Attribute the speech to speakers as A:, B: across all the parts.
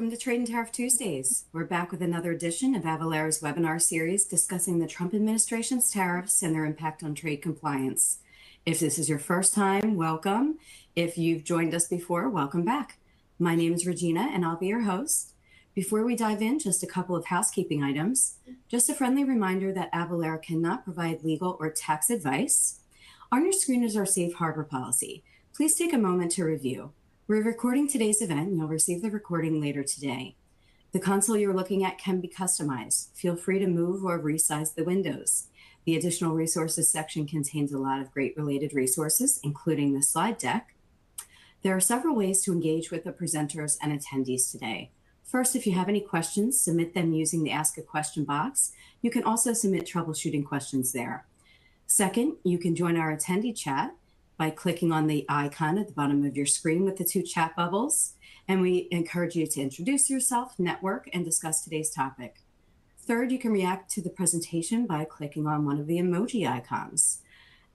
A: Welcome to Trade and Tariff Tuesdays. We're back with another edition of Avalara's webinar series discussing the Trump administration's tariffs and their impact on trade compliance. If this is your first time, welcome. If you've joined us before, welcome back. My name is Regina and I'll be your host. Before we dive in, just a couple of housekeeping items. Just a friendly reminder that Avalara cannot provide legal or tax advice. On your screen is our safe harbor policy. Please take a moment to review. We're recording today's event and you'll receive the recording later today. The console you're looking at can be customized. Feel free to move or resize the windows. The additional resources section contains a lot of great related resources, including the slide deck. There are several ways to engage with the presenters and attendees today. First, if you have any questions, submit them using the Ask a Question box. You can also submit troubleshooting questions there. Second, you can join our attendee chat by clicking on the icon at the bottom of your screen with the two chat bubbles. And we encourage you to introduce yourself, network, and discuss today's topic. Third, you can react to the presentation by clicking on one of the emoji icons.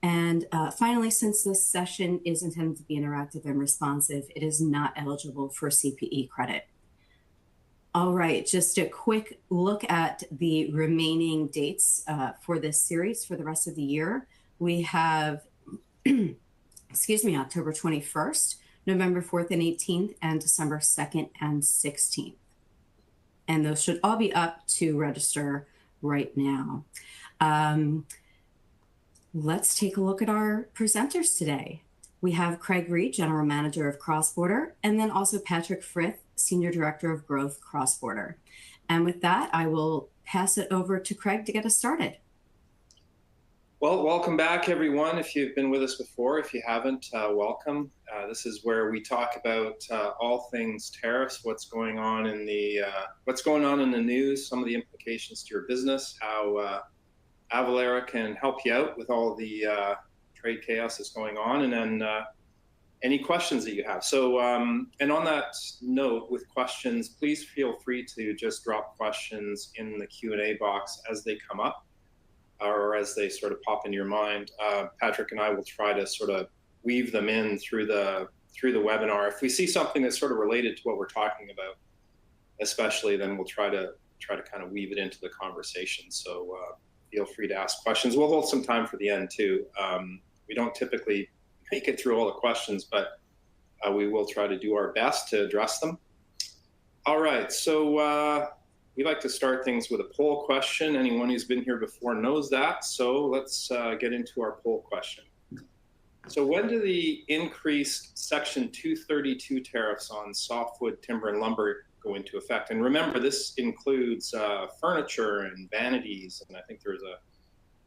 A: And finally, since this session is intended to be interactive and responsive, it is not eligible for CPE credit. All right, just a quick look at the remaining dates for this series for the rest of the year. We have October 21st, November 4th and 18th, and December 2nd and 16th. And those should all be up to register right now. Let's take a look at our presenters today. We have Craig Reed, General Manager of Cross Border, and then also Patrick Frith, Senior Director of Growth Cross Border. And with that, I will pass it over to Craig to get us started.
B: Well, welcome back, everyone. If you've been with us before, if you haven't, welcome. This is where we talk about all things tariffs, what's going on in the news, some of the implications to your business, how Avalara can help you out with all the trade chaos that's going on, and then any questions that you have. So, and on that note, with questions, please feel free to just drop questions in the Q&A box as they come up, or as they sort of pop into your mind. Patrick and I will try to sort of weave them in through the webinar. If we see something that's sort of related to what we're talking about, especially, then we'll try to kind of weave it into the conversation. So feel free to ask questions. We'll hold some time for the end too. We don't typically make it through all the questions, but we will try to do our best to address them. All right, so we like to start things with a poll question. Anyone who's been here before knows that. So let's get into our poll question. So when do the increased Section 232 tariffs on softwood, timber, and lumber go into effect? And remember, this includes furniture and vanities, and I think there's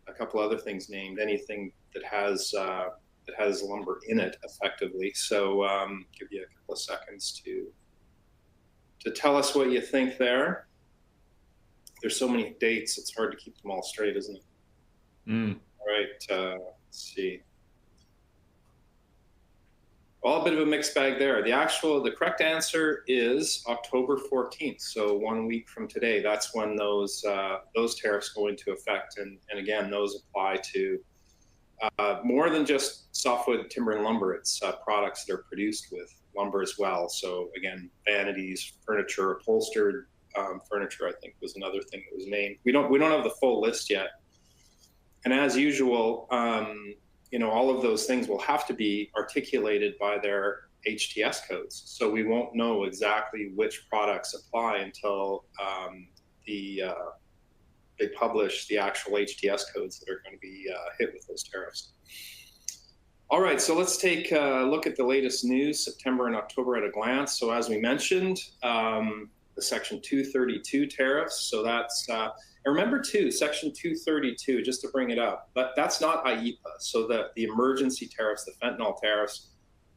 B: a couple other things named, anything that has lumber in it, effectively. So give you a couple of seconds to tell us what you think there. There's so many dates, it's hard to keep them all straight, isn't it? All right, let's see. Well, a bit of a mixed bag there. The correct answer is October 14th. So 1 week from today, that's when those tariffs go into effect. And again, those apply to more than just softwood, timber, and lumber. It's products that are produced with lumber as well. So again, vanities, furniture, upholstered furniture, I think, was another thing that was named. We don't have the full list yet. And as usual, all of those things will have to be articulated by their HTS codes. So we won't know exactly which products apply until they publish the actual HTS codes that are going to be hit with those tariffs. All right, so let's take a look at the latest news, September and October at a glance. So as we mentioned, the Section 232 tariffs. So that's, and remember too, Section 232, just to bring it up, but that's not IEEPA. So the emergency tariffs, the fentanyl tariffs,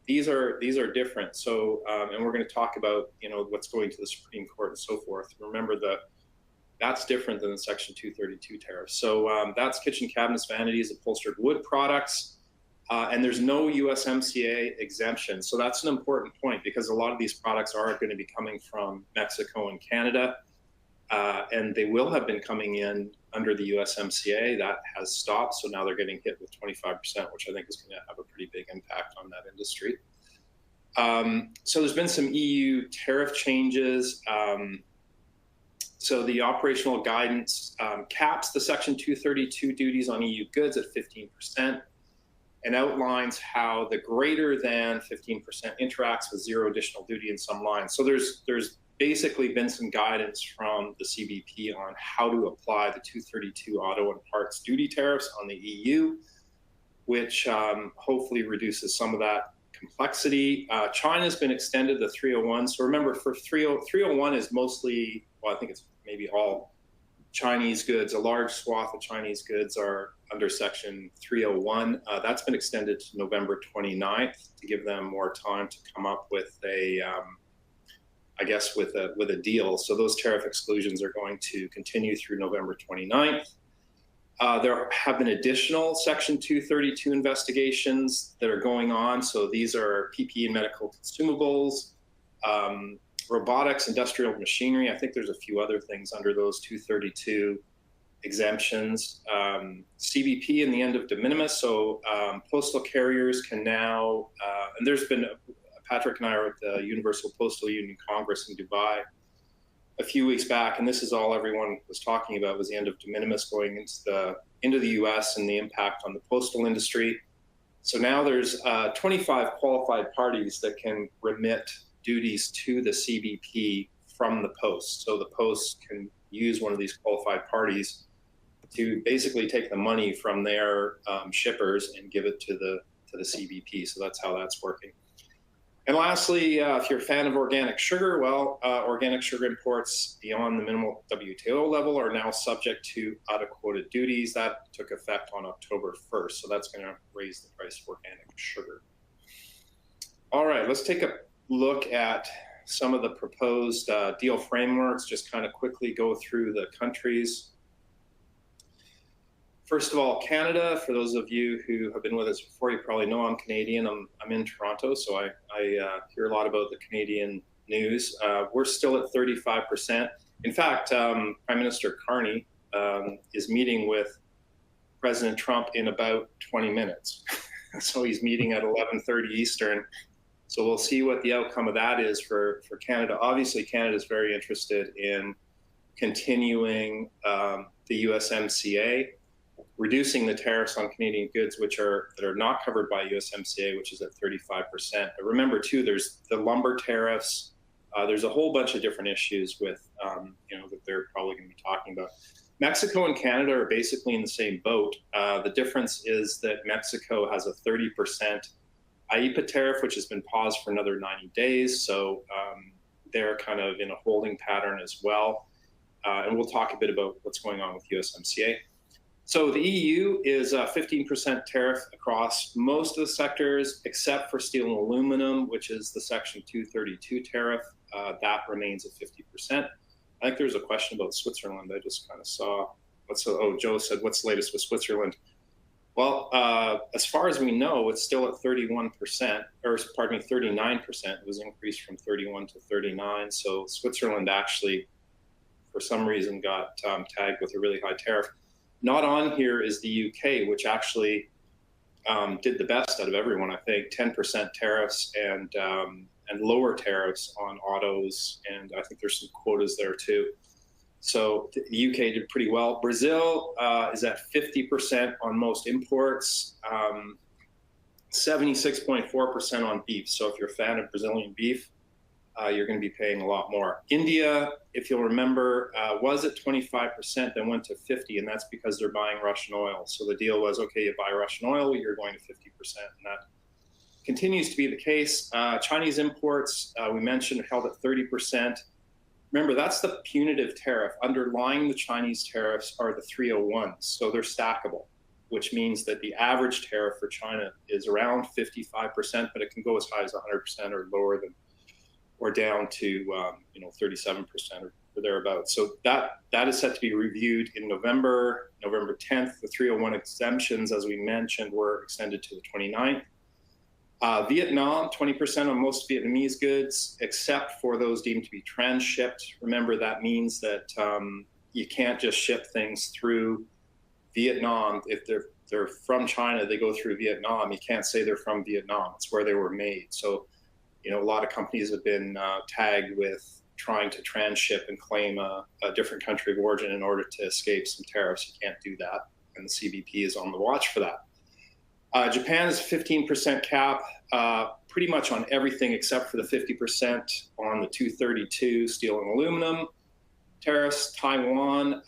B: these are different. So, and we're going to talk about, what's going to the Supreme Court and so forth. Remember that's different than the Section 232 tariffs. So that's kitchen cabinets, vanities, upholstered wood products. And there's no USMCA exemption. So that's an important point, because a lot of these products are going to be coming from Mexico and Canada, and they will have been coming in under the USMCA. That has stopped, so now they're getting hit with 25%, which I think is going to have a pretty big impact on that industry. So there's been some EU tariff changes. So the operational guidance caps the Section 232 duties on EU goods at 15% and outlines how the greater than 15% interacts with zero additional duty in some lines. So there's basically been some guidance from the CBP on how to apply the 232 auto and parts duty tariffs on the EU, which hopefully reduces some of that complexity. China's been extended to 301. So remember, for 301 is mostly, well, I think it's maybe all Chinese goods. A large swath of Chinese goods are under Section 301. That's been extended to November 29th to give them more time to come up with a, I guess, with a deal. So those tariff exclusions are going to continue through November 29th. There have been additional Section 232 investigations that are going on. So these are PPE and medical consumables, robotics, industrial machinery. I think there's a few other things under those 232 exemptions. CBP and the end of de minimis. So postal carriers can now, and there's been, Patrick and I were at the Universal Postal Union Congress in Dubai a few weeks back, and this is all everyone was talking about, was the end of de minimis going into the US and the impact on the postal industry. So now there's 25 qualified parties that can remit duties to the CBP from the post. So the post can use one of these qualified parties to basically take the money from their shippers and give it to the CBP. So that's how that's working. And lastly, if you're a fan of organic sugar, well, organic sugar imports beyond the minimal WTO level are now subject to out-of-quota duties. That took effect on October 1st, so that's going to raise the price of organic sugar. All right, let's take a look at some of the proposed deal frameworks, just kind of quickly go through the countries. First of all, Canada. For those of you who have been with us before, you probably know I'm Canadian. I'm in Toronto, so I hear a lot about the Canadian news. We're still at 35%. In fact, Prime Minister Carney is meeting with President Trump in about 20 minutes. So he's meeting at 11:30 Eastern. So we'll see what the outcome of that is for Canada. Obviously, Canada is very interested in continuing the USMCA, reducing the tariffs on Canadian goods that are not covered by USMCA, which is at 35%. But remember too, there's the lumber tariffs. There's a whole bunch of different issues with, that they're probably going to be talking about. Mexico and Canada are basically in the same boat. The difference is that Mexico has a 30% IEEPA tariff, which has been paused for another 90 days. So they're kind of in a holding pattern as well. And we'll talk a bit about what's going on with USMCA. So the EU is a 15% tariff across most of the sectors, except for steel and aluminum, which is the Section 232 tariff. That remains at 50%. I think there's a question about Switzerland. I just kind of saw. Joe said, what's the latest with Switzerland? Well, as far as we know, it's still at 39%. It was increased from 31 to 39. So Switzerland actually, for some reason, got tagged with a really high tariff. Not on here is the UK, which actually did the best out of everyone, I think, 10% tariffs and lower tariffs on autos. And I think there's some quotas there too. So the UK did pretty well. Brazil is at 50% on most imports, 76.4% on beef. So if you're a fan of Brazilian beef, you're going to be paying a lot more. India, if you'll remember, was at 25%, then went to 50%, and that's because they're buying Russian oil. So the deal was, okay, you buy Russian oil, you're going to 50%, and that continues to be the case. Chinese imports, we mentioned, held at 30%. Remember, that's the punitive tariff. Underlying the Chinese tariffs are the 301s, so they're stackable, which means that the average tariff for China is around 55%, but it can go as high as 100% or lower than, or down to 37% or thereabouts. So that is set to be reviewed in November 10th. The 301 exemptions, as we mentioned, were extended to the 29th. Vietnam, 20% on most Vietnamese goods, except for those deemed to be transshipped. Remember, that means that you can't just ship things through Vietnam. If they're from China, they go through Vietnam. You can't say they're from Vietnam. It's where they were made. So a lot of companies have been tagged with trying to transship and claim a different country of origin in order to escape some tariffs. You can't do that, and the CBP is on the watch for that. Japan is a 15% cap, pretty much on everything except for the 50% on the 232 steel and aluminum tariffs. Taiwan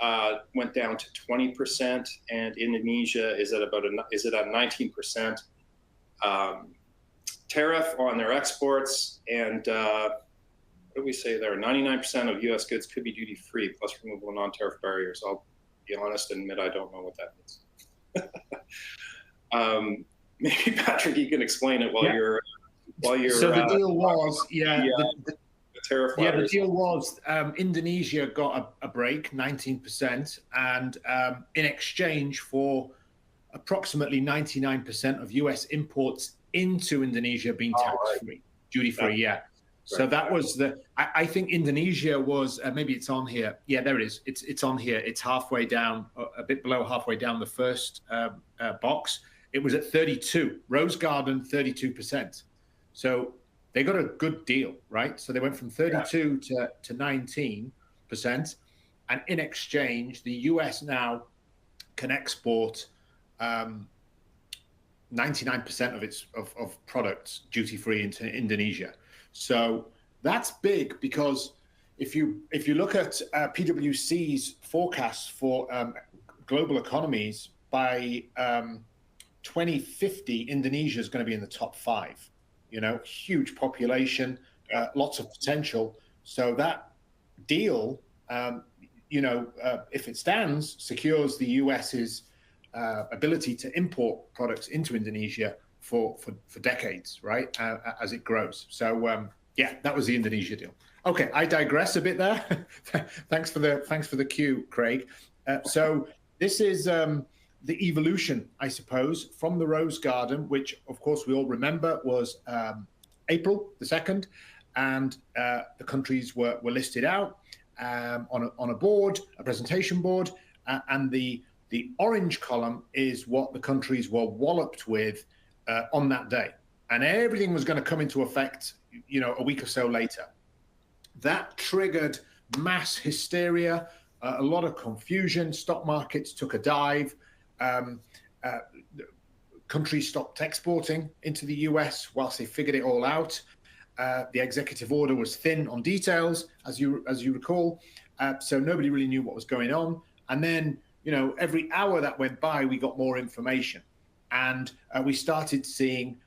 B: went down to 20%, and Indonesia is at about 19% tariff on their exports. And what do we say there? 99% of U.S. goods could be duty free plus removal of non-tariff barriers. I'll be honest and admit I don't know what that means. Maybe Patrick, you can explain it while you're.
C: So the deal was,
B: the tariff letters.
C: The deal was Indonesia got a break, 19%, and in exchange for approximately 99% of U.S. imports into Indonesia being tax-free, duty-free, So that was I think Indonesia was, maybe it's on here. Yeah, there it is. It's on here. It's halfway down, a bit below halfway down the first box. It was at 32. Rose Garden, 32%. So they got a good deal, right? So they went from 32 to 19%. And in exchange, the US now can export 99% of its of products duty-free into Indonesia. So that's big, because if you look at PwC's forecasts for global economies, by 2050, Indonesia is going to be in the top 5. Huge population, lots of potential. So that deal, if it stands, secures the US's ability to import products into Indonesia for decades, right? As it grows. So that was the Indonesia deal. Okay, I digress a bit there. Thanks for the cue, Craig. So this is the evolution, I suppose, from the Rose Garden, which of course we all remember was April the 2nd, and the countries were listed out on a board, a presentation board, and the orange column is what the countries were walloped with on that day, and everything was going to come into effect, a week or so later. That triggered mass hysteria, a lot of confusion. Stock markets took a dive. Countries stopped exporting into the US whilst they figured it all out. The executive order was thin on details, as you recall, so nobody really knew what was going on. And then, every hour that went by, we got more information, and we started seeing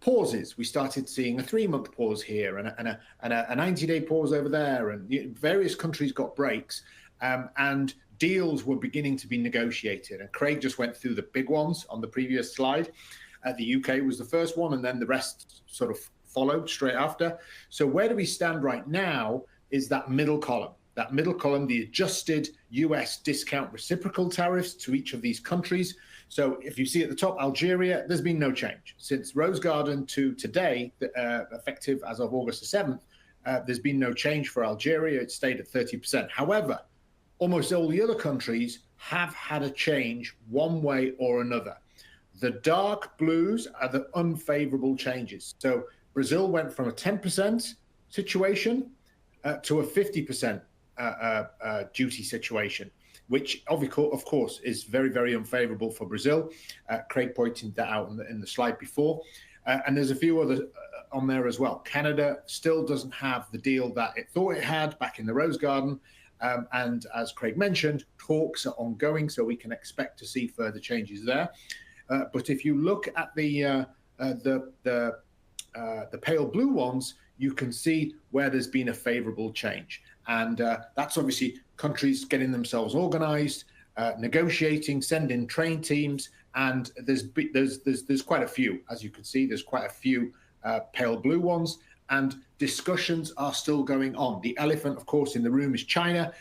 C: pauses. We started seeing a 3-month pause here and a 90-day pause over there, and various countries got breaks, and deals were beginning to be negotiated. And Craig just went through the big ones on the previous slide. The UK was the first one, and then the rest sort of followed straight after. So where do we stand right now is that middle column. That middle column, the adjusted US discount reciprocal tariffs to each of these countries. So if you see at the top, Algeria, there's been no change. Since Rose Garden to today, effective as of August the 7th, there's been no change for Algeria. It stayed at 30%. However, almost all the other countries have had a change one way or another. The dark blues are the unfavorable changes. So Brazil went from a 10% situation to a 50% duty situation, which of course is very, very unfavorable for Brazil. Craig pointed that out in the slide before. And there's a few others on there as well. Canada still doesn't have the deal that it thought it had back in the Rose Garden. And as Craig mentioned, talks are ongoing, so we can expect to see further changes there. But if you look at the pale blue ones, you can see where there's been a favorable change. And that's obviously countries getting themselves organized, negotiating, sending train teams. And there's quite a few, as you can see, there's quite a few pale blue ones. And discussions are still going on. The elephant, of course, in the room is China.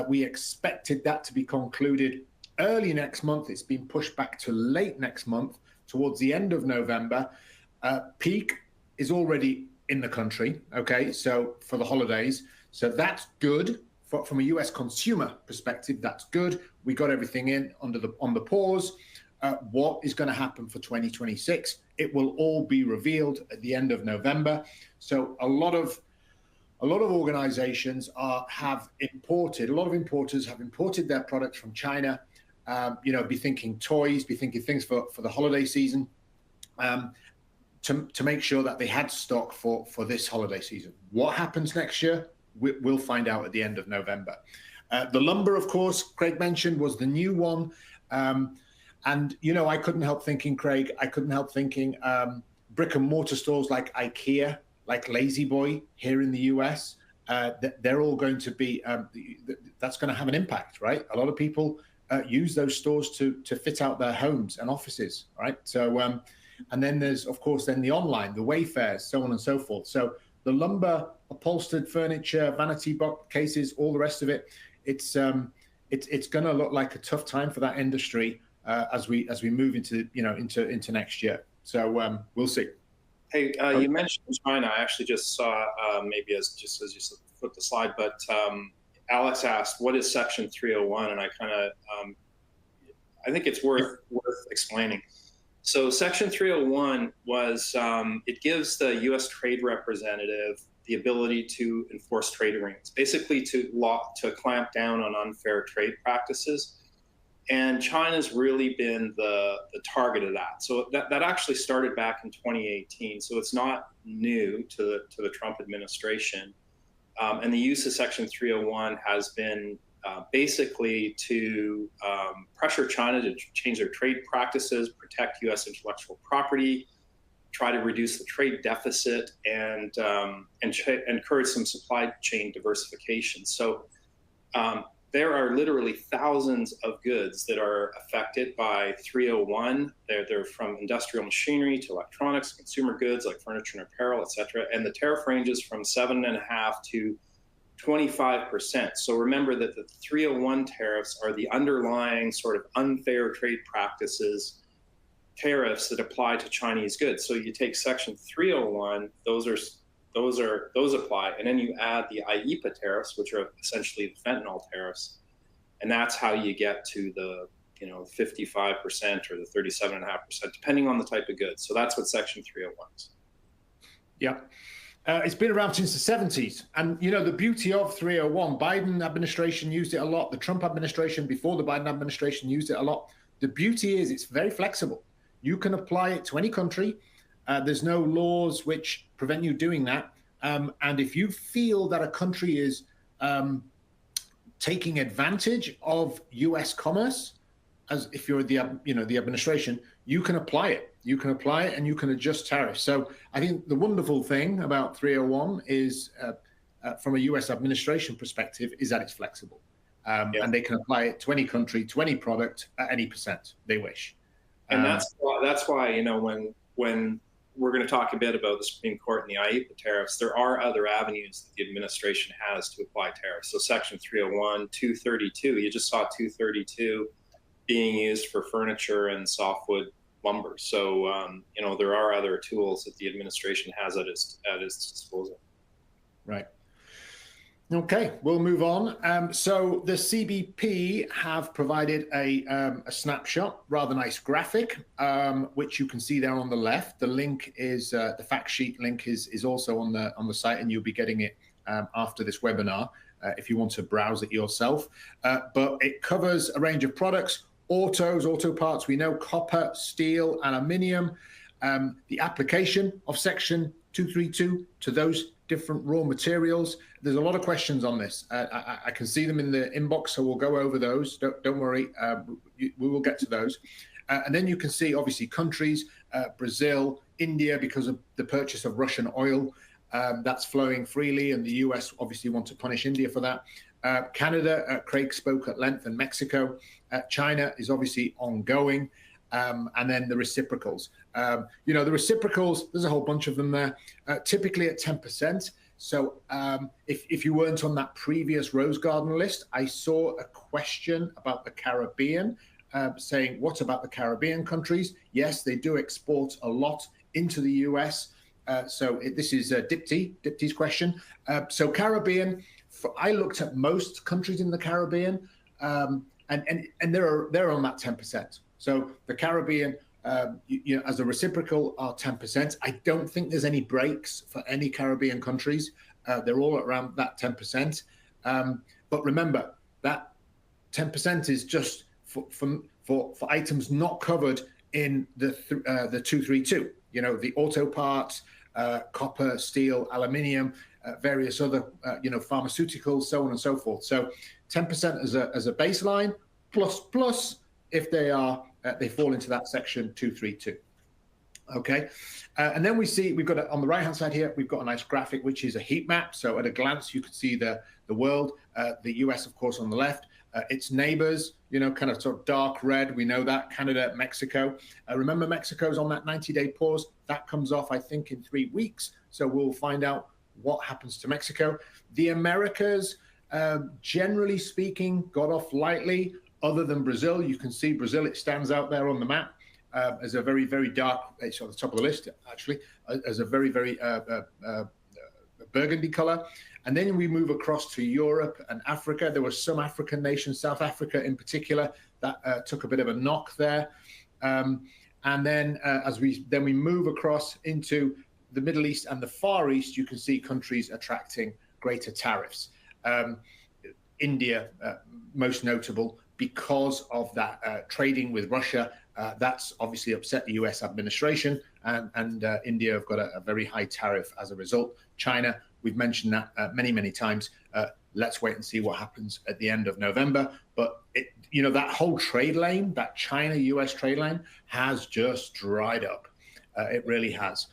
C: We expected that to be concluded early next month. It's been pushed back to late next month, towards the end of November. Peak is already in the country, okay, so for the holidays. So that's good. From a US consumer perspective, that's good. We got everything in on the pause. What is going to happen for 2026 It will all be revealed at the end of November. So a lot of organizations have imported, a lot of importers have imported their products from China, be thinking toys, be thinking things for the holiday season, to make sure that they had stock for this holiday season. What happens next year? We'll find out at the end of November. The lumber, of course, Craig mentioned, was the new one. And, I couldn't help thinking, Craig, brick and mortar stores like IKEA, like Lazy Boy here in the US, they're all going to be, that's going to have an impact, right? A lot of people use those stores to fit out their homes and offices, right? So, and then there's, of course, then the online, the Wayfairs, so on and so forth. So the lumber, upholstered furniture, vanity box cases, all the rest of it, it's going to look like a tough time for that industry as we move into next year. So we'll see.
B: Hey, you mentioned China. I actually just saw, maybe as you flip the slide, but Alex asked, what is Section 301? And I think it's worth explaining. So Section 301 was, it gives the U.S. trade representative the ability to enforce trade agreements, basically to clamp down on unfair trade practices. And China's really been the target of that. So that actually started back in 2018. So it's not new to the Trump administration. And the use of Section 301 has been basically to pressure China to change their trade practices, protect U.S. intellectual property, try to reduce the trade deficit, and encourage some supply chain diversification. So there are literally thousands of goods that are affected by 301. They're from industrial machinery to electronics, consumer goods like furniture and apparel, et cetera. And the tariff ranges from 7.5% to 25%. So remember that the 301 tariffs are the underlying sort of unfair trade practices tariffs that apply to Chinese goods. So you take Section 301, those apply, and then you add the IEEPA tariffs, which are essentially the fentanyl tariffs, and that's how you get to the 55% or the 37.5%, depending on the type of goods. So that's what Section 301 is.
C: Yeah. It's been around since the 70s. And, the beauty of 301, Biden administration used it a lot. The Trump administration before the Biden administration used it a lot. The beauty is it's very flexible. You can apply it to any country. There's no laws which prevent you doing that. And if you feel that a country is taking advantage of U.S. commerce, as if you're the administration, you can apply it. You can apply it and you can adjust tariffs. So I think the wonderful thing about 301 is, from a U.S. administration perspective, is that it's flexible. And they can apply it to any country, to any product, at any percent they wish.
B: And that's why, when we're going to talk a bit about the Supreme Court and the IEEPA tariffs, there are other avenues that the administration has to apply tariffs. So Section 301, 232, you just saw 232 being used for furniture and softwood lumber. So, there are other tools that the administration has at its disposal.
C: Right. Okay, we'll move on. So the CBP have provided a snapshot, rather nice graphic, which you can see there on the left. The link is the fact sheet link is also on the site, and you'll be getting it after this webinar if you want to browse it yourself. But it covers a range of products, auto parts. We know copper, steel, aluminium. The application of Section 232 to those different raw materials. There's a lot of questions on this. I can see them in the inbox, so we'll go over those. Don't worry, we will get to those. And then you can see, obviously, countries, Brazil, India, because of the purchase of Russian oil, that's flowing freely, and the US obviously want to punish India for that. Canada, Craig spoke at length, and Mexico. China is obviously ongoing. And then the reciprocals. The reciprocals, there's a whole bunch of them there, typically at 10%. So if you weren't on that previous Rose Garden list, I saw a question about the Caribbean, saying, what about the Caribbean countries? Yes, they do export a lot into the US. This is Dipty's question. So Caribbean, I looked at most countries in the Caribbean, and they're on that 10%. So the Caribbean, as a reciprocal are 10%. I don't think there's any breaks for any Caribbean countries. They're all around that 10%. But remember, that 10% is just for items not covered in the 232. The auto parts, copper, steel, aluminium, various other pharmaceuticals, so on and so forth. So 10% as a baseline, plus if they fall into that section 232. Okay, and then we've got on the right hand side here, we've got a nice graphic which is a heat map. So at a glance you can see the world, the US of course on the left, its neighbors, kind of sort of dark red, we know that, Canada, Mexico. Remember, Mexico's on that 90-day pause. That comes off I think in 3 weeks, so we'll find out what happens to Mexico. The Americas, generally speaking, got off lightly, other than Brazil. You can see Brazil, it stands out there on the map as a very, very dark, it's on the top of the list actually, as a very, very burgundy color. And then we move across to Europe and Africa. There were some African nations, South Africa in particular, that took a bit of a knock there. And then we move across into the Middle East and the Far East, you can see countries attracting greater tariffs. India, most notable, because of that trading with Russia. That's obviously upset the US administration, and India have got a very high tariff as a result. China, we've mentioned that many, many times. Let's wait and see what happens at the end of November. But that whole trade lane, that China-US trade lane, has just dried up. It really has.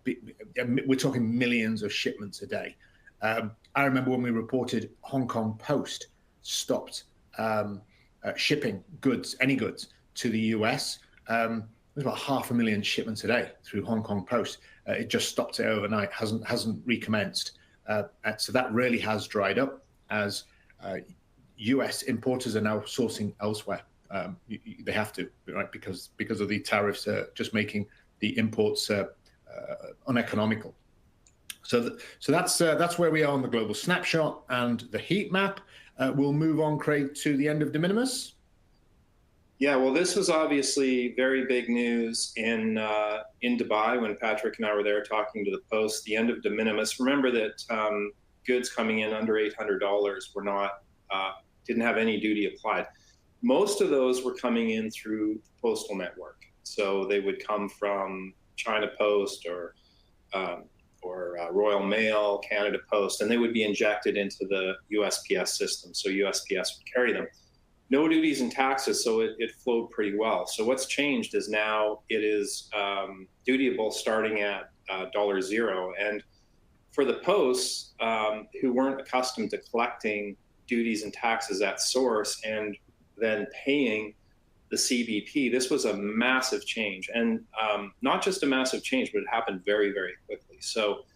C: We're talking millions of shipments a day. I remember when we reported Hong Kong Post stopped shipping any goods to the US. There's about 500,000 shipments a day through Hong Kong Post. It just stopped it overnight, hasn't recommenced. So that really has dried up as US importers are now sourcing elsewhere. They have to, right? Because of the tariffs just making the imports uneconomical. So that's where we are on the global snapshot and the heat map. We'll move on, Craig, to the end of de minimis.
B: Yeah, well, this was obviously very big news in Dubai when Patrick and I were there talking to the Post. The end of de minimis. Remember that goods coming in under $800 were not didn't have any duty applied. Most of those were coming in through the postal network, so they would come from China Post or Royal Mail, Canada Post, and they would be injected into the USPS system. So USPS would carry them. No duties and taxes, so it flowed pretty well. So what's changed is now it is dutiable starting at $0. And for the posts who weren't accustomed to collecting duties and taxes at source and then paying the CBP, this was a massive change. And not just a massive change, but it happened very, very quickly. So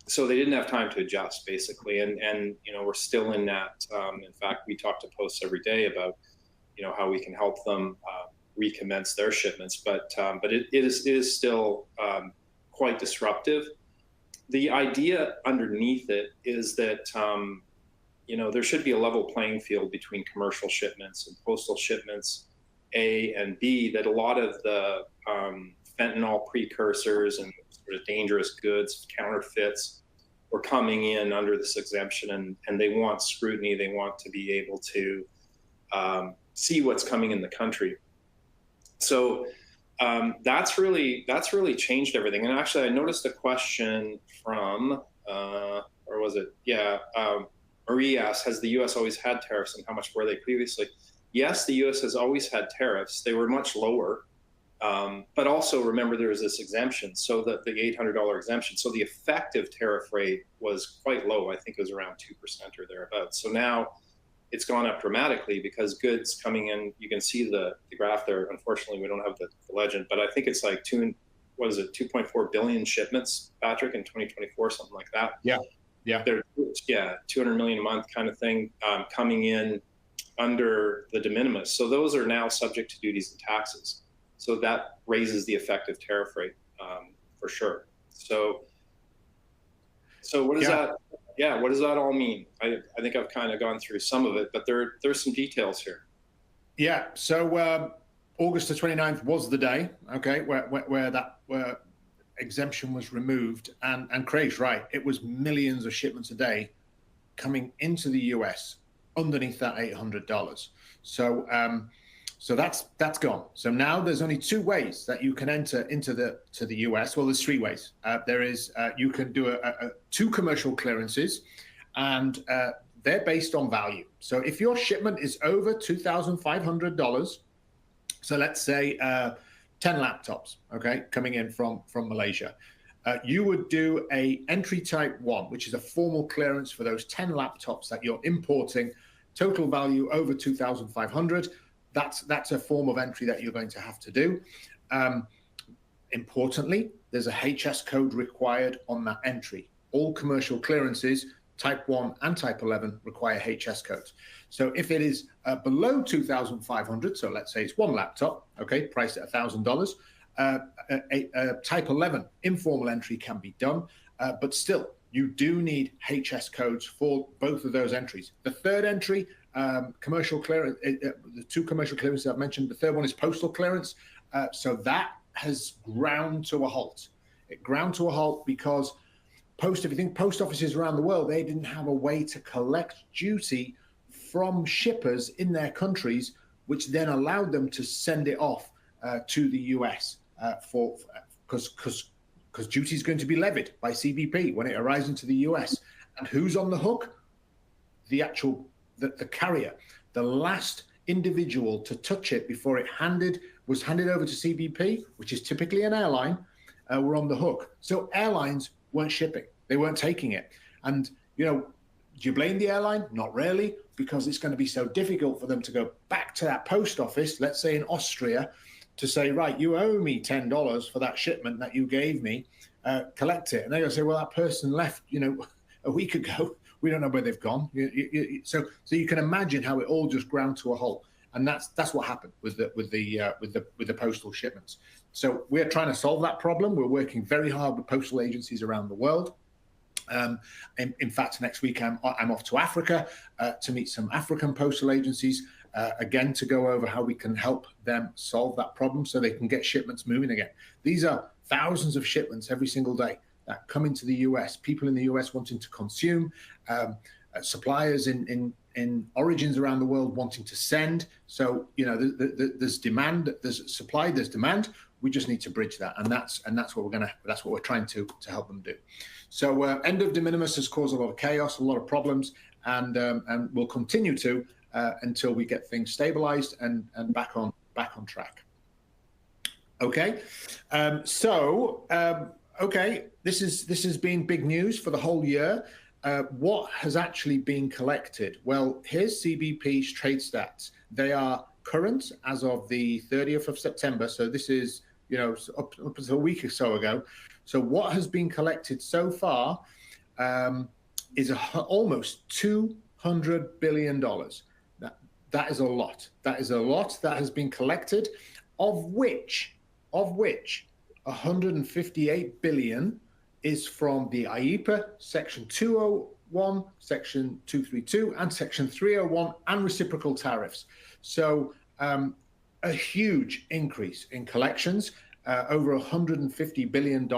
B: so they didn't have time to adjust, basically, and we're still in that. In fact, we talk to Posts every day about how we can help them recommence their shipments, but it is still quite disruptive. The idea underneath it is that there should be a level playing field between commercial shipments and postal shipments, A and B. That a lot of the fentanyl precursors and sort of dangerous goods, counterfeits, were coming in under this exemption, and they want scrutiny. They want to be able to see what's coming in the country. So that's really changed everything. And actually, I noticed a question from, or was it? Yeah, Marie asked, has the U.S. always had tariffs, and how much were they previously? Yes, the U.S. has always had tariffs. They were much lower. But also remember there was this exemption, so that the $800 exemption. So the effective tariff rate was quite low. I think it was around 2% or thereabouts. So now it's gone up dramatically because goods coming in, you can see the graph there. Unfortunately, we don't have the legend, but I think it's like 2.4 billion shipments, Patrick, in 2024, something like that.
C: Yeah.
B: They're 200 million a month kind of thing coming in under the de minimis. So those are now subject to duties and taxes. So that raises the effective tariff rate for sure. So what does that? Yeah, what does that all mean? I think I've kind of gone through some of it, but there's some details here.
C: Yeah. So August the 29th was the day, okay, where that exemption was removed. And Craig's right, it was millions of shipments a day coming into the US underneath that $800. So that's gone. So now there's only two ways that you can enter into the US. Well, there's three ways. There is you can do two commercial clearances, and they're based on value. So if your shipment is over $2,500, so let's say 10 laptops, okay, coming in from Malaysia, you would do a entry type 1, which is a formal clearance for those 10 laptops that you're importing, total value over 2,500. That's a form of entry that you're going to have to do. Importantly, there's a HS code required on that entry. All commercial clearances, type 1 and type 11, require HS codes. So if it is below 2,500, so let's say it's one laptop, okay, priced at $1,000, a type 11 informal entry can be done, but still, you do need HS codes for both of those entries. The third entry, commercial clearance, the two commercial clearances I've mentioned, the third one is postal clearance. So that has ground to a halt. It ground to a halt because if you think post offices around the world, they didn't have a way to collect duty from shippers in their countries, which then allowed them to send it off to the US because duty is going to be levied by CBP when it arrives into the US. And who's on the hook? The carrier, the last individual to touch it before it was handed over to CBP, which is typically an airline, were on the hook. So airlines weren't shipping, they weren't taking it. And, do you blame the airline? Not really, because it's going to be so difficult for them to go back to that post office, let's say in Austria, to say, right, you owe me $10 for that shipment that you gave me, collect it. And they're going to say, well, that person left, a week ago. We don't know where they've gone. So you can imagine how it all just ground to a halt. And that's what happened with the postal shipments. So we're trying to solve that problem. We're working very hard with postal agencies around the world. In fact, next week I'm off to Africa to meet some African postal agencies, again, to go over how we can help them solve that problem so they can get shipments moving again. These are thousands of shipments every single day that come into the US, people in the US wanting to consume, suppliers in origins around the world wanting to send. So, there's demand, there's supply, there's demand. We just need to bridge that, and that's what we're trying to help them do. So, end of de minimis has caused a lot of chaos, a lot of problems, and will continue to until we get things stabilized and back on track. Okay, okay, this has been big news for the whole year. What has actually been collected? Well, here's CBP's trade stats. They are current as of the 30th of September. So this is, up until a week or so ago. So what has been collected so far is almost $200 billion. That is a lot. That is a lot that has been collected, of which 158 billion is from the IEPA, Section 201, Section 232, and Section 301, and reciprocal tariffs. So a huge increase in collections. Over $150 billion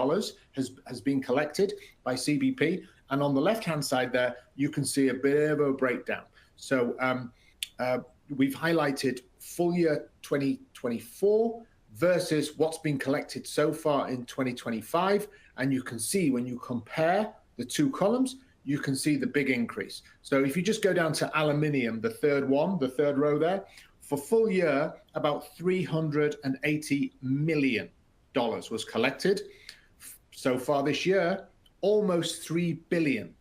C: has been collected by CBP. And on the left-hand side there, you can see a bit of a breakdown. So we've highlighted full year 2024 versus what's been collected so far in 2025. And you can see when you compare the two columns, you can see the big increase. So if you just go down to aluminium, the third row there, for full year, about $380 million was collected. So far this year, almost $3 billion.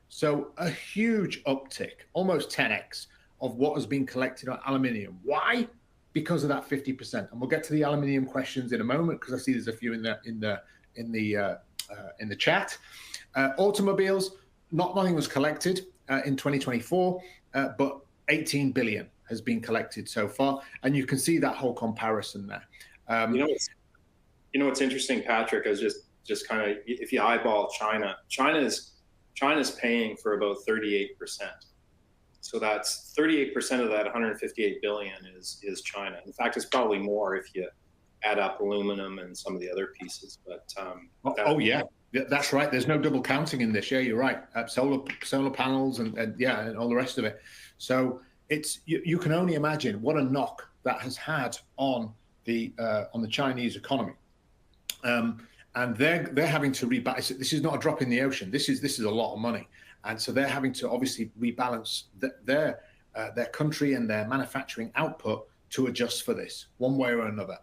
C: So a huge uptick, almost 10x of what has been collected on aluminium. Why? Because of that 50%. And we'll get to the aluminium questions in a moment, because I see there's a few in the chat. Automobiles, nothing was collected in 2024, but 18 billion has been collected so far, and you can see that whole comparison there.
B: What's interesting, Patrick, is just kind of, if you eyeball China's paying for about 38%. So that's 38% of that 158 billion is China. In fact, it's probably more if you add up aluminum and some of the other pieces. But
C: yeah, that's right. There's no double counting in this. Yeah, you're right. Solar panels and yeah, and all the rest of it. So it's you can only imagine what a knock that has had on the Chinese economy. And they're having to rebalance. This is not a drop in the ocean. This is a lot of money, and so they're having to obviously rebalance their country and their manufacturing output to adjust for this one way or another.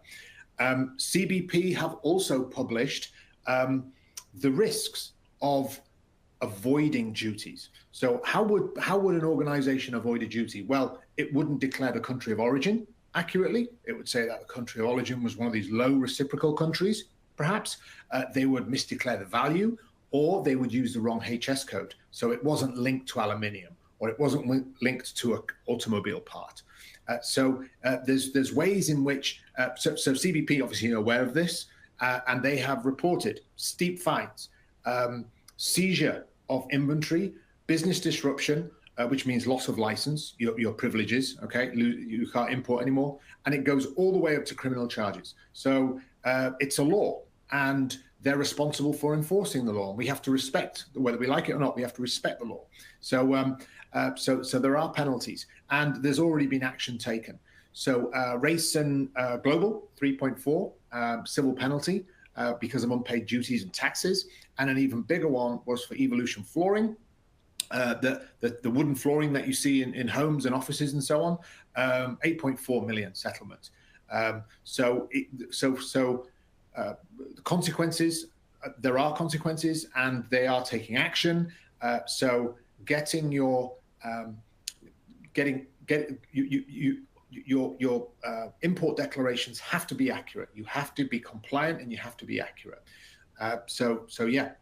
C: CBP have also published the risks of avoiding duties. So how would an organization avoid a duty? Well, it wouldn't declare the country of origin accurately. It would say that the country of origin was one of these low reciprocal countries, perhaps. They would misdeclare the value, or they would use the wrong HS code. So it wasn't linked to aluminium, or it wasn't linked to an automobile part. So there's ways in which, so CBP obviously are aware of this, and they have reported steep fines, seizure of inventory, business disruption, which means loss of license, your privileges, okay? You can't import anymore. And it goes all the way up to criminal charges. So it's a law, and they're responsible for enforcing the law. We have to respect, whether we like it or not, we have to respect the law. So so there are penalties, and there's already been action taken. So Race and Global, 3.4 civil penalty because of unpaid duties and taxes. And an even bigger one was for Evolution Flooring, the wooden flooring that you see in homes and offices and so on, 8.4 million settlement. The consequences, there are consequences, and they are taking action. So getting your your import declarations have to be accurate. You have to be compliant, and you have to be accurate. So yeah,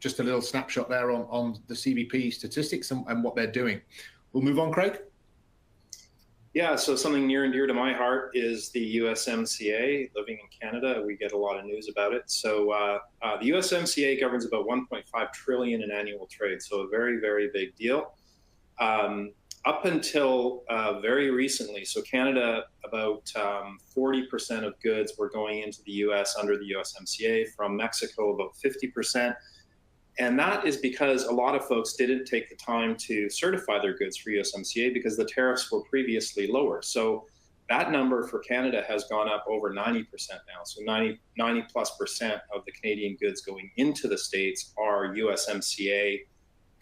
C: just a little snapshot there on the CBP statistics and what they're doing. We'll move on, Craig.
B: Yeah, so something near and dear to my heart is the USMCA. Living in Canada, we get a lot of news about it. So the USMCA governs about 1.5 trillion in annual trade, so a very, very big deal. Up until very recently, so Canada, about 40% of goods were going into the US under the USMCA, from Mexico about 50%. And that is because a lot of folks didn't take the time to certify their goods for USMCA because the tariffs were previously lower. So that number for Canada has gone up over 90% now. So 90+% of the Canadian goods going into the States are USMCA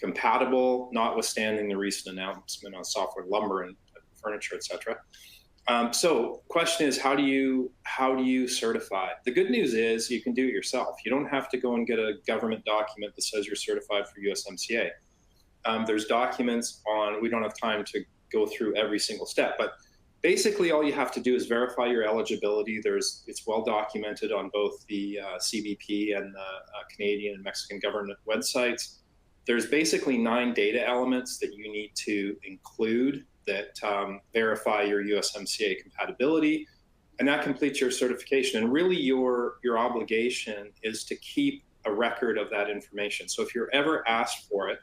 B: compatible, notwithstanding the recent announcement on softwood lumber and furniture, et cetera. So question is, how do you certify? The good news is you can do it yourself. You don't have to go and get a government document that says you're certified for USMCA. There's documents on, we don't have time to go through every single step, but basically all you have to do is verify your eligibility. It's well documented on both the CBP and the Canadian and Mexican government websites. There's basically 9 data elements that you need to include that verify your USMCA compatibility, and that completes your certification. And really your obligation is to keep a record of that information. So if you're ever asked for it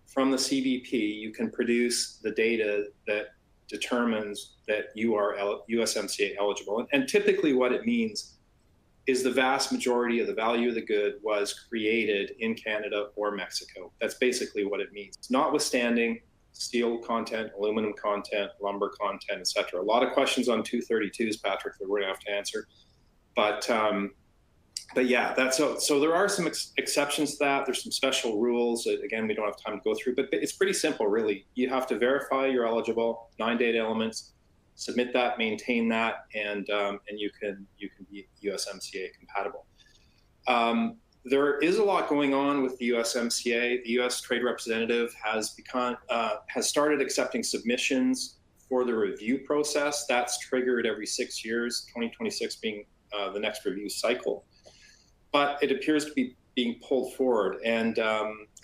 B: from the CBP, you can produce the data that determines that you are USMCA eligible. And typically what it means is the vast majority of the value of the good was created in Canada or Mexico. That's basically what it means, notwithstanding steel content, aluminum content, lumber content, et cetera. A lot of questions on 232s, Patrick, that we're gonna have to answer. But yeah, that's so there are some exceptions to that. There's some special rules that, again, we don't have time to go through, but it's pretty simple, really. You have to verify you're eligible, 9 data elements, submit that, maintain that, and you can be USMCA compatible. There is a lot going on with the USMCA. The U.S. Trade Representative has started accepting submissions for the review process. That's triggered every 6 years, 2026 being the next review cycle. But it appears to be being pulled forward. And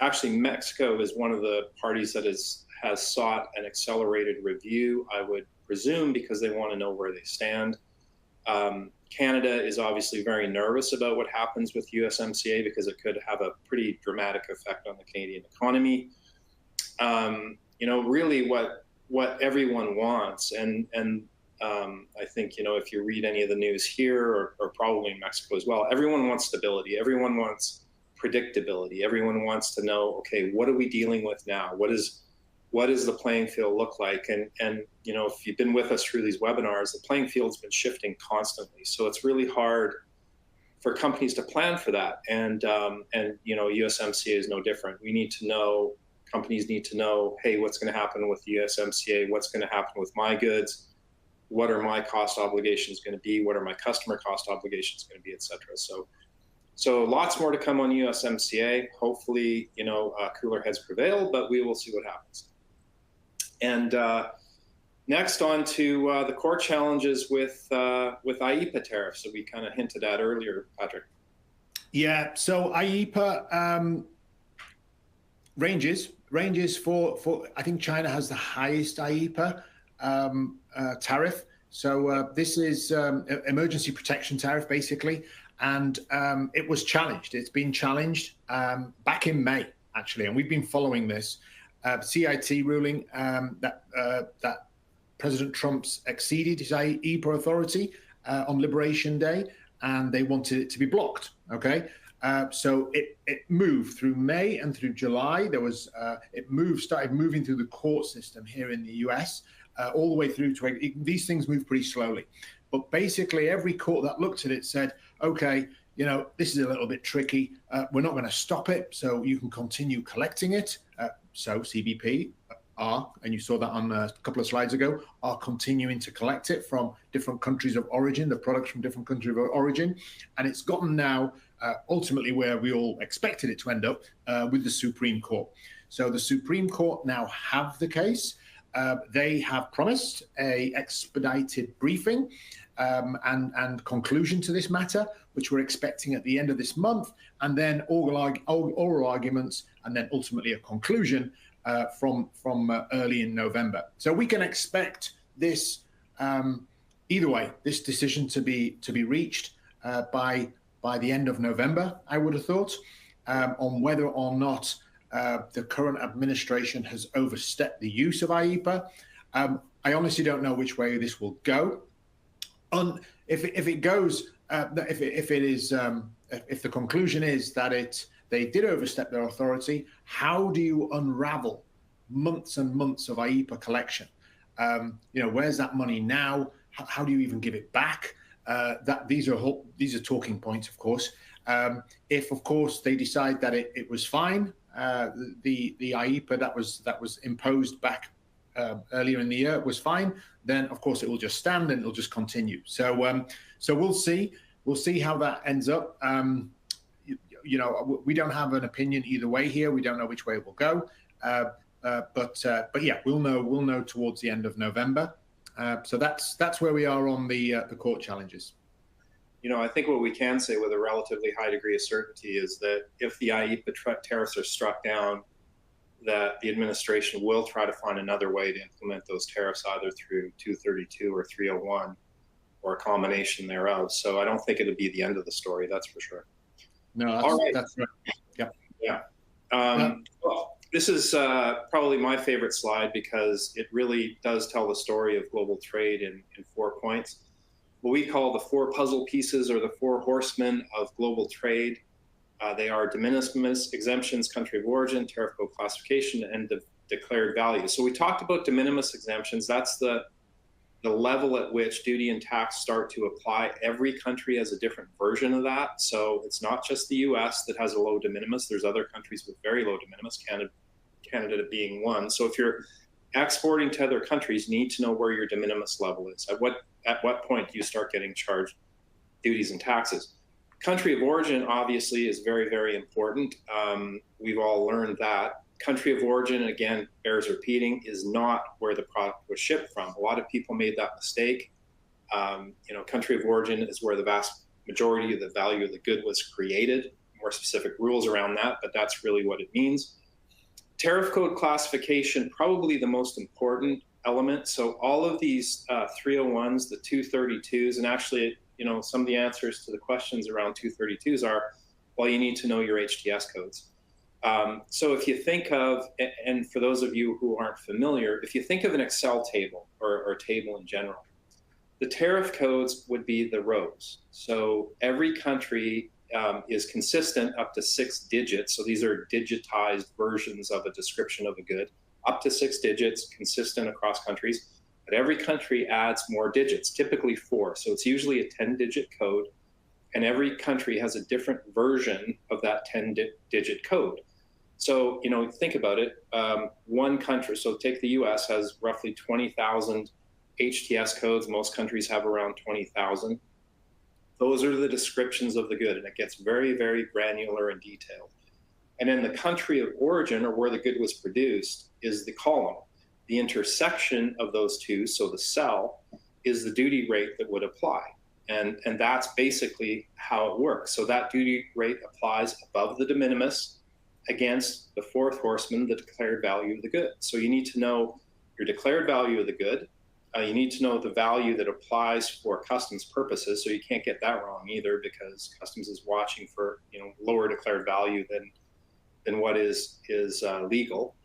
B: actually, Mexico is one of the parties that has sought an accelerated review, I would presume, because they want to know where they stand. Canada is obviously very nervous about what happens with USMCA because it could have a pretty dramatic effect on the Canadian economy. really what everyone wants. And I think, if you read any of the news here or probably in Mexico as well, everyone wants stability. Everyone wants predictability. Everyone wants to know, okay, what are we dealing with now? What does the playing field look like? And if you've been with us through these webinars, the playing field's been shifting constantly. So it's really hard for companies to plan for that. And USMCA is no different. Companies need to know, hey, what's going to happen with the USMCA? What's going to happen with my goods? What are my cost obligations going to be? What are my customer cost obligations going to be, et cetera? So lots more to come on USMCA. Hopefully, cooler heads prevail, but we will see what happens. And next on to the core challenges with IEEPA tariffs that we kind of hinted at earlier, Patrick.
C: Yeah, so IEEPA ranges for I think China has the highest IEEPA tariff. So this is emergency protection tariff, basically. And it was challenged. It's been challenged back in May, actually, and we've been following this CIT ruling that President Trump's exceeded his IEEPA authority on Liberation Day, and they wanted it to be blocked. Okay, so it moved through May and through July. There was started moving through the court system here in the US, all the way through to these things move pretty slowly. But basically, every court that looked at it said, okay, this is a little bit tricky. We're not going to stop it, so you can continue collecting it. So CBP are, and you saw that on a couple of slides ago, are continuing to collect it from different countries of origin, the products from different countries of origin. And it's gotten now ultimately where we all expected it to end up with the Supreme Court. So the Supreme Court now have the case. They have promised a expedited briefing and conclusion to this matter, which we're expecting at the end of this month, and then oral arguments, and then ultimately a conclusion from early in November. So we can expect this either way, this decision to be reached by the end of November, I would have thought, on whether or not the current administration has overstepped the use of IEEPA. I honestly don't know which way this will go. If the conclusion is that they did overstep their authority, how do you unravel months and months of IEEPA collection? Where's that money now? How do you even give it back? These are talking points, of course. If, of course, they decide that it was fine, the IEEPA that was imposed back earlier in the year was fine, then of course it will just stand and it'll just continue. So we'll see how that ends up. We don't have an opinion either way here. We don't know which way it will go. But yeah, we'll know towards the end of November. So that's where we are on the court challenges.
B: I think what we can say with a relatively high degree of certainty is that if the IEEPA tariffs are struck down, that the administration will try to find another way to implement those tariffs, either through 232 or 301, or a combination thereof. So I don't think it'll be the end of the story, that's for sure.
C: No, that's right. Yep.
B: Yeah. Well, this is probably my favorite slide because it really does tell the story of global trade in 4 points. What we call the 4 puzzle pieces, or the 4 horsemen of global trade. They are de minimis exemptions, country of origin, tariff code classification, and declared value. So we talked about de minimis exemptions. That's the level at which duty and tax start to apply. Every country has a different version of that. So it's not just the US that has a low de minimis. There's other countries with very low de minimis, Canada being one. So if you're exporting to other countries, you need to know where your de minimis level is. At what point do you start getting charged duties and taxes? Country of origin, obviously, is very, very important. We've all learned that. Country of origin, again, bears repeating, is not where the product was shipped from. A lot of people made that mistake. Country of origin is where the vast majority of the value of the good was created. More specific rules around that, but that's really what it means. Tariff code classification, probably the most important element. So all of these 301s, the 232s, and actually, some of the answers to the questions around 232s are, well, you need to know your HTS codes. So if you think of, and for those of you who aren't familiar, if you think of an Excel table or a table in general, the tariff codes would be the rows. So every country is consistent up to 6 digits. So these are digitized versions of a description of a good, up to 6 digits, consistent across countries. But every country adds more digits, typically 4. So it's usually a 10-digit code, and every country has a different version of that 10-digit code. So, think about it. One country, so take the US, has roughly 20,000 HTS codes. Most countries have around 20,000. Those are the descriptions of the good, and it gets very, very granular and detailed. And then the country of origin, or where the good was produced, is the column. The intersection of those two, so the cell, is the duty rate that would apply. And that's basically how it works. So that duty rate applies above the de minimis against the fourth horseman, the declared value of the good. So you need to know your declared value of the good. You need to know the value that applies for customs purposes. So you can't get that wrong either, because customs is watching for lower declared value than what is legal.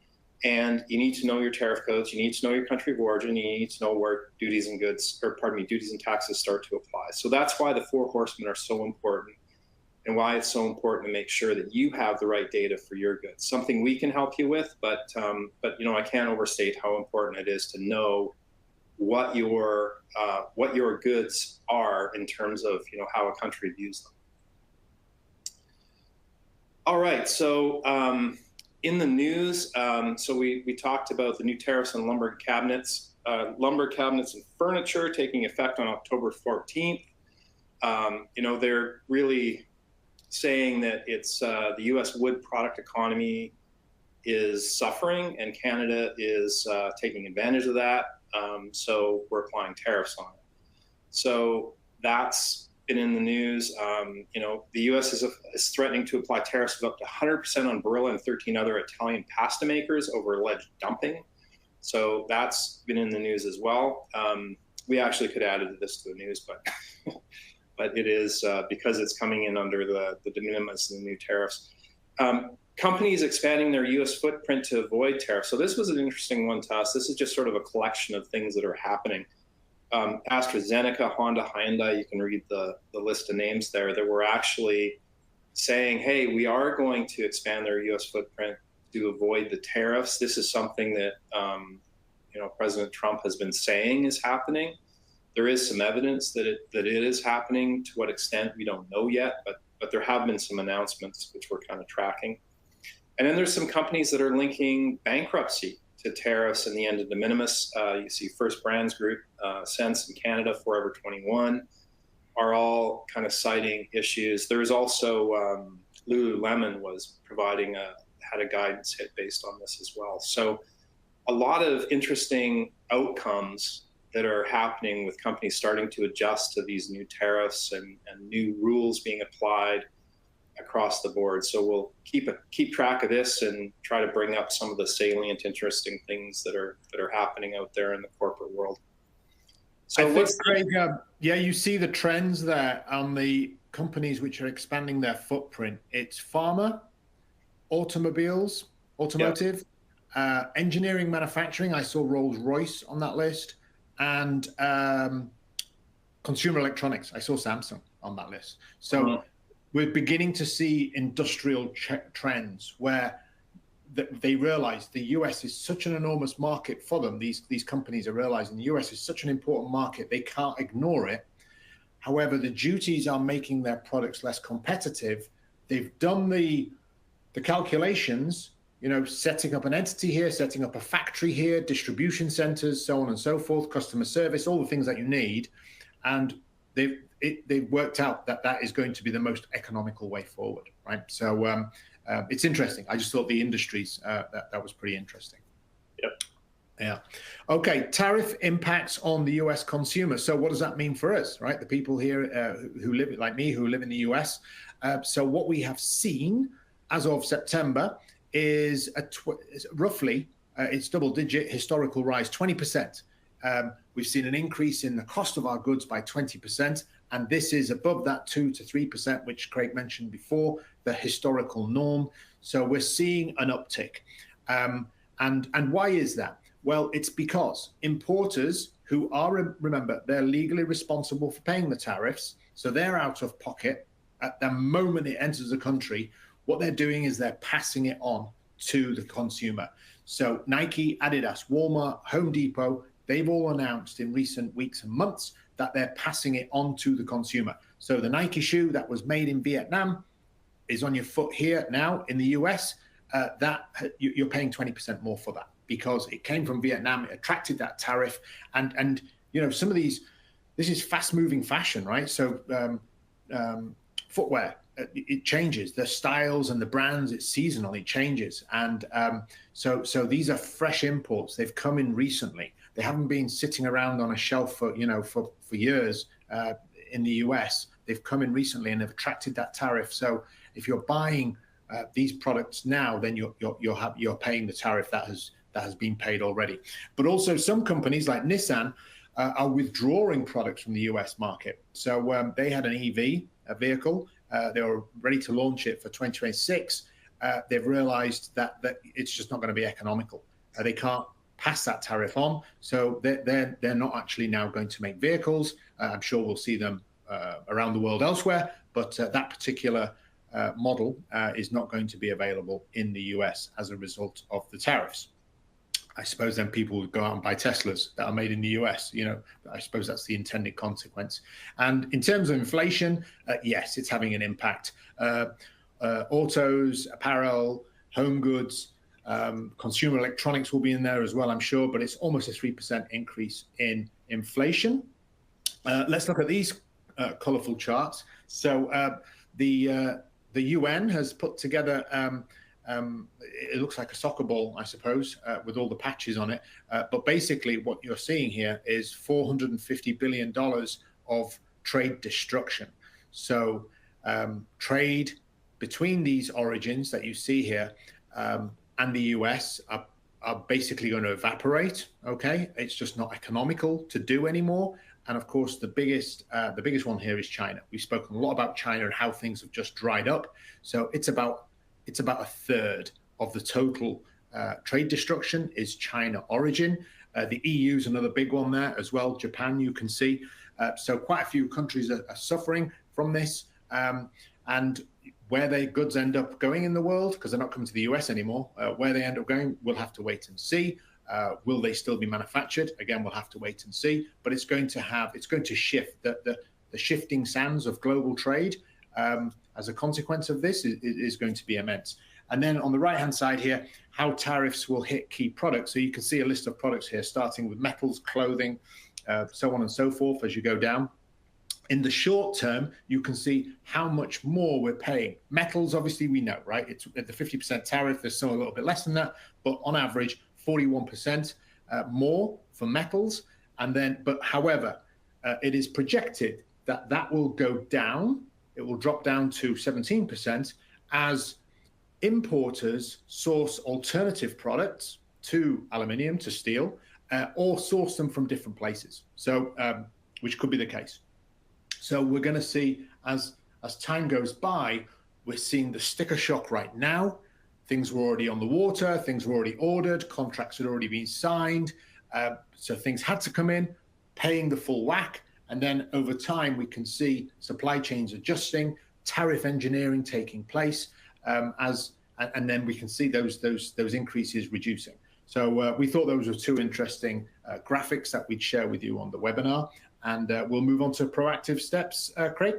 B: And you need to know your tariff codes. You need to know your country of origin. You need to know where duties and taxes start to apply. So that's why the 4 horsemen are so important, and why it's so important to make sure that you have the right data for your goods. Something we can help you with, but I can't overstate how important it is to know what your goods are in terms of how a country views them. All right, so in the news, so we talked about the new tariffs on lumber cabinets and furniture taking effect on October 14th. They're really saying that it's the U.S. wood product economy is suffering, and Canada is taking advantage of that. So we're applying tariffs on it. So that's been in the news. The U.S. is threatening to apply tariffs of up to 100% on Barilla and 13 other Italian pasta makers over alleged dumping. So that's been in the news as well. We actually could have added this to the news, but but it is because it's coming in under the de minimis and the new tariffs. Companies expanding their U.S. footprint to avoid tariffs. So this was an interesting one to us. This is just sort of a collection of things that are happening. AstraZeneca, Honda, Hyundai, you can read the list of names there, that were actually saying, hey, we are going to expand their U.S. footprint to avoid the tariffs. This is something that President Trump has been saying is happening. There is some evidence that it is happening. To what extent, we don't know yet, but there have been some announcements which we're kind of tracking. And then there's some companies that are linking bankruptcy to tariffs and the end of de minimis. You see First Brands Group, Sense in Canada, Forever 21 are all kind of citing issues. There's also Lululemon was had a guidance hit based on this as well. So a lot of interesting outcomes that are happening with companies starting to adjust to these new tariffs and new rules being applied across the board. So we'll keep track of this and try to bring up some of the salient, interesting things that are happening out there in the corporate world. So
C: I think, Craig, you see the trends there on the companies which are expanding their footprint. It's pharma, automotive, engineering, manufacturing. I saw Rolls-Royce on that list, and consumer electronics. I saw Samsung on that list. So we're beginning to see industrial trends where they realize the US is such an enormous market for them. These companies are realizing the US is such an important market, they can't ignore it. However, the duties are making their products less competitive. They've done the calculations, setting up an entity here, setting up a factory here, distribution centers, so on and so forth, customer service, all the things that you need. And they've worked out that is going to be the most economical way forward, right? So it's interesting. I just thought the industries, that was pretty interesting.
B: Yep.
C: Yeah. Okay. Tariff impacts on the US consumer. So what does that mean for us, right? The people here who live, like me, who live in the US. So what we have seen as of September is roughly, it's double-digit historical rise, 20%. We've seen an increase in the cost of our goods by 20%, And this is above that 2 to 3%, which Craig mentioned before, the historical norm. So we're seeing an uptick. And why is that? Well, it's because importers who are, remember, they're legally responsible for paying the tariffs. So they're out of pocket at the moment it enters the country. What they're doing is they're passing it on to the consumer. So Nike, Adidas, Walmart, Home Depot, they've all announced in recent weeks and months that they're passing it on to the consumer. So the Nike shoe that was made in Vietnam is on your foot here now in the US. You're paying 20% more for that because it came from Vietnam, it attracted that tariff. And you know, some of these, this is fast moving fashion, right? So footwear, it changes, the styles and the brands, it's seasonal, it changes. And so these are fresh imports. They've come in recently. They haven't been sitting around on a shelf for years in the US. They've come in recently and have attracted that tariff. So if you're buying these products now, then you're paying the tariff that has been paid already. But also some companies like Nissan are withdrawing products from the US market. So they had an EV, a vehicle. They were ready to launch it for 2026. They've realized that it's just not going to be economical. They can't pass that tariff on. So they're not actually now going to make vehicles. I'm sure we'll see them around the world elsewhere, but that particular model is not going to be available in the US as a result of the tariffs. I suppose then people would go out and buy Teslas that are made in the US. You know, I suppose that's the intended consequence. And in terms of inflation, yes, it's having an impact. Autos, apparel, home goods, consumer electronics will be in there as well, I'm sure, but it's almost a 3% increase in inflation. Let's look at these colorful charts. So the UN has put together it looks like a soccer ball, I suppose, with all the patches on it. But basically what you're seeing here is $450 billion of trade destruction. So trade between these origins that you see here and the US are basically going to evaporate, okay? It's just not economical to do anymore. And of course, the biggest one here is China. We've spoken a lot about China and how things have just dried up. So it's about a third of the total trade destruction is China origin. The EU is another big one there as well. Japan, you can see. So quite a few countries are suffering from this. And where their goods end up going in the world, because they're not coming to the US anymore, where they end up going, we'll have to wait and see. Will they still be manufactured? Again, we'll have to wait and see. But it's going to shift. The shifting sands of global trade as a consequence of this is going to be immense. And then on the right-hand side here, how tariffs will hit key products. So you can see a list of products here, starting with metals, clothing, so on and so forth as you go down. In the short term, you can see how much more we're paying. Metals, obviously, we know, right? It's at the 50% tariff. There's some a little bit less than that, but on average, 41% more for metals. And then, but however, it is projected that will go down. It will drop down to 17% as importers source alternative products to aluminium, to steel, or source them from different places. So, which could be the case. So we're going to see as time goes by, we're seeing the sticker shock right now. Things were already on the water, things were already ordered, contracts had already been signed. So things had to come in, paying the full whack. And then over time, we can see supply chains adjusting, tariff engineering taking place, and then we can see those increases reducing. So we thought those were two interesting graphics that we'd share with you on the webinar. And we'll move on to proactive steps. Craig?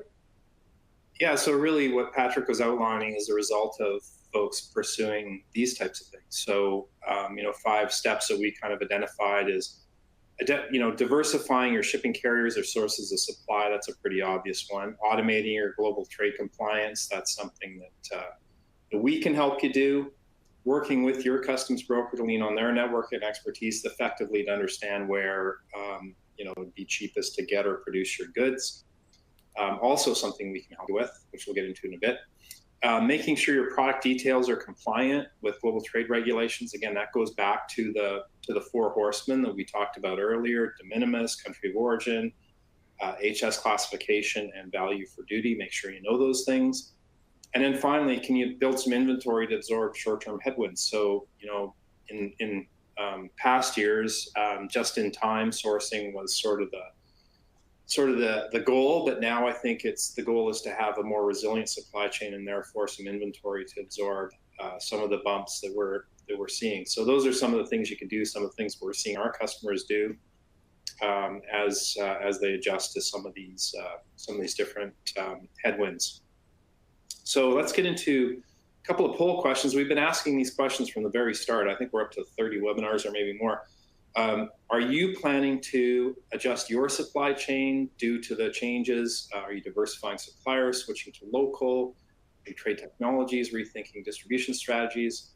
B: Yeah, so really what Patrick was outlining is a result of folks pursuing these types of things. So, 5 steps that we kind of identified is, diversifying your shipping carriers or sources of supply. That's a pretty obvious one. Automating your global trade compliance. That's something that we can help you do. Working with your customs broker to lean on their network and expertise effectively to understand where, it would be cheapest to get or produce your goods. Also something we can help you with, which we'll get into in a bit. Making sure your product details are compliant with global trade regulations. Again, that goes back to the 4 horsemen that we talked about earlier: de minimis, country of origin, HS classification and value for duty. Make sure you know those things. And then finally, can you build some inventory to absorb short-term headwinds? So, in past years, just-in-time sourcing was sort of the goal, but now I think the goal is to have a more resilient supply chain and therefore some inventory to absorb some of the bumps that we're seeing. So those are some of the things you can do, some of the things we're seeing our customers do as they adjust to some of these different headwinds. So let's get into a couple of poll questions. We've been asking these questions from the very start. I think we're up to 30 webinars or maybe more. Are you planning to adjust your supply chain due to the changes? Are you diversifying suppliers, switching to local, new trade technologies, rethinking distribution strategies?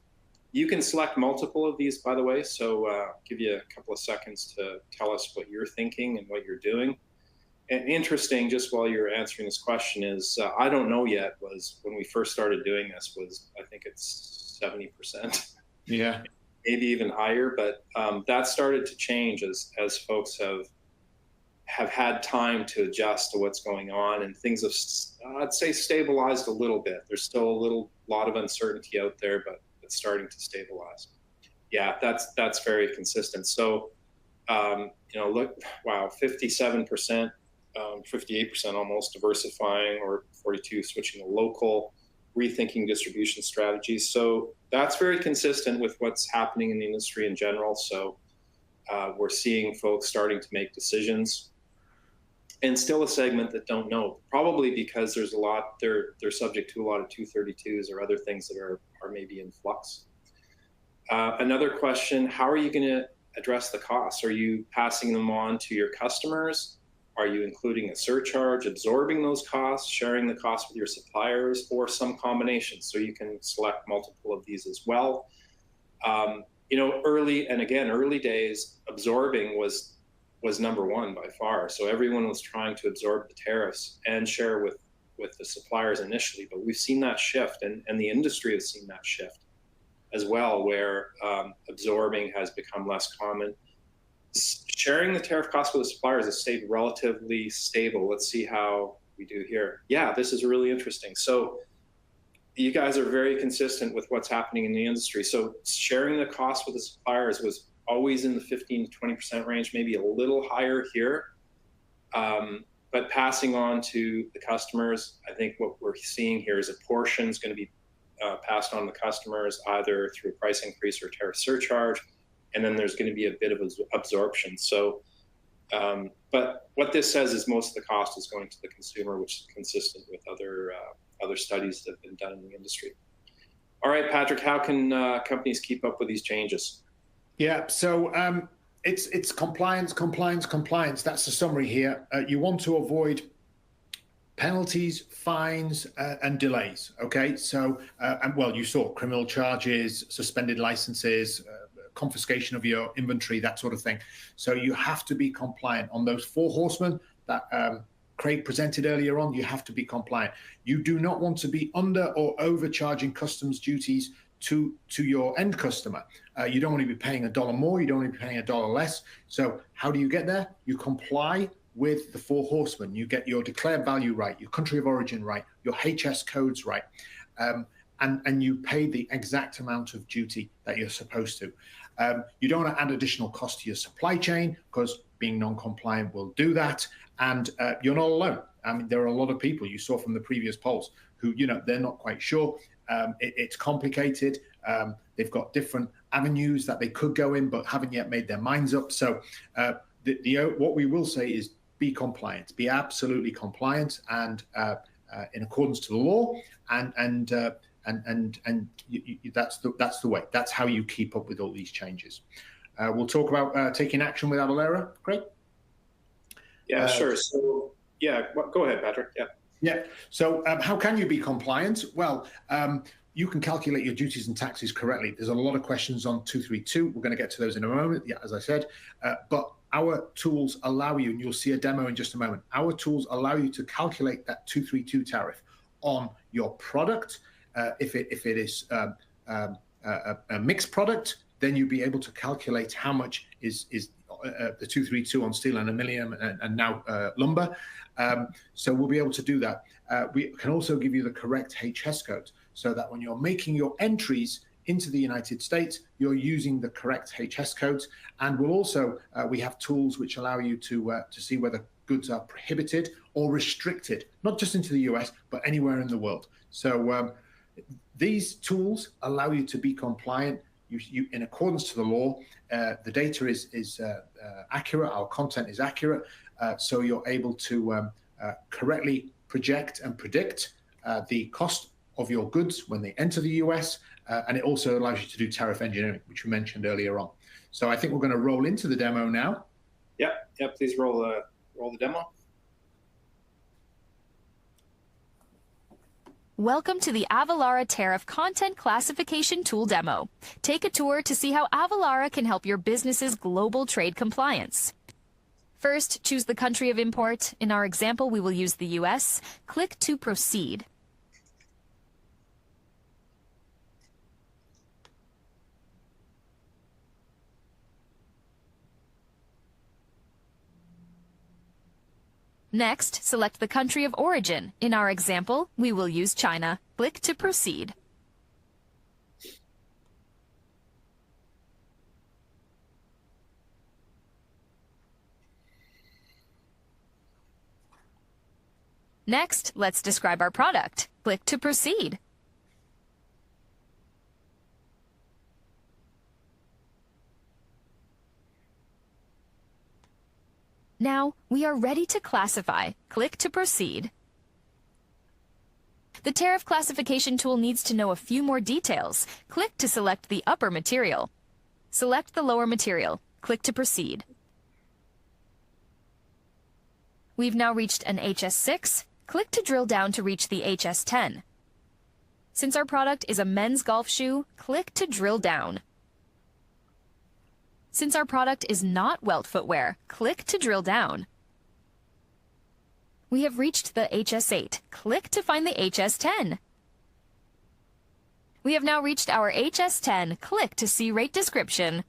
B: You can select multiple of these, by the way, so give you a couple of seconds to tell us what you're thinking and what you're doing. And interesting, just while you're answering this question, is I don't know yet, was when we first started doing this, was I think it's 70%.
C: Yeah.
B: Maybe even higher, but that started to change as folks have had time to adjust to what's going on, and things have, I'd say, stabilized a little bit. There's still a lot of uncertainty out there, but it's starting to stabilize. Yeah, that's very consistent. So, look, wow, 57%, 58% almost diversifying, or 42 switching to local, rethinking distribution strategies. So that's very consistent with what's happening in the industry in general. So we're seeing folks starting to make decisions, and still a segment that don't know, probably because there's a lot, they're subject to a lot of 232s or other things that are maybe in flux. Another question, how are you going to address the costs? Are you passing them on to your customers? Are you including a surcharge, absorbing those costs, sharing the costs with your suppliers, or some combination? So you can select multiple of these as well. Early days, absorbing was number one by far. So everyone was trying to absorb the tariffs and share with the suppliers initially, but we've seen that shift, and the industry has seen that shift as well, where absorbing has become less common. Sharing the tariff costs with the suppliers has stayed relatively stable. Let's see how we do here. Yeah, this is really interesting. So you guys are very consistent with what's happening in the industry. So sharing the cost with the suppliers was always in the 15 to 20% range, maybe a little higher here. But passing on to the customers, I think what we're seeing here is a portion is going to be passed on to customers either through a price increase or tariff surcharge, and then there's going to be a bit of absorption. So, but what this says is most of the cost is going to the consumer, which is consistent with other studies that have been done in the industry. All right, Patrick, how can companies keep up with these changes?
C: Yeah, so it's compliance. That's the summary here. You want to avoid penalties, fines, and delays. Okay, so you saw criminal charges, suspended licenses, confiscation of your inventory, that sort of thing. So you have to be compliant on those 4 horsemen that Craig presented earlier on. You have to be compliant. You do not want to be under or overcharging customs duties to your end customer. You don't want to be paying $1 more. You don't want to be paying $1 less. So how do you get there? You comply with the 4 horsemen. You get your declared value right, your country of origin right, your HS codes right, and you pay the exact amount of duty that you're supposed to. You don't want to add additional cost to your supply chain, because being non-compliant will do that. And you're not alone. I mean, there are a lot of people you saw from the previous polls who, they're not quite sure. It's complicated. They've got different avenues that they could go in, but haven't yet made their minds up. So what we will say is be compliant, be absolutely compliant, and in accordance to the law, and that's the way. That's how you keep up with all these changes. We'll talk about taking action with Avalara. Great.
B: Yeah, sure. So go ahead, Patrick.
C: Yeah. So how can you be compliant? Well, you can calculate your duties and taxes correctly. There's a lot of questions on 232. We're going to get to those in a moment, as I said. But our tools allow you, and you'll see a demo in just a moment, our tools allow you to calculate that 232 tariff on your product. If it is a mixed product, then you'll be able to calculate how much is the 232 on steel and aluminum and now lumber. So we'll be able to do that. We can also give you the correct HS code so that when you're making your entries into the United States, you're using the correct HS codes. And we'll also, we have tools which allow you to see whether goods are prohibited or restricted, not just into the US, but anywhere in the world. So these tools allow you to be compliant. You in accordance to the law. The data is accurate, our content is accurate, so you're able to correctly project and predict the cost of your goods when they enter the US, and it also allows you to do tariff engineering, which we mentioned earlier on. So I think we're going to roll into the demo now.
B: Yeah, please roll the demo.
D: Welcome to the Avalara Tariff Content Classification Tool demo. Take a tour to see how Avalara can help your business's global trade compliance. First, choose the country of import. In our example, we will use the US. Click to proceed. Next, select the country of origin. In our example, we will use China. Click to proceed. Next, let's describe our product. Click to proceed. Now, we are ready to classify. Click to proceed. The tariff classification tool needs to know a few more details. Click to select the upper material. Select the lower material. Click to proceed. We've now reached an HS6. Click to drill down to reach the HS10. Since our product is a men's golf shoe, click to drill down. Since our product is not welt footwear, click to drill down. We have reached the HS8. Click to find the HS10. We have now reached our HS10. Click to see rate description.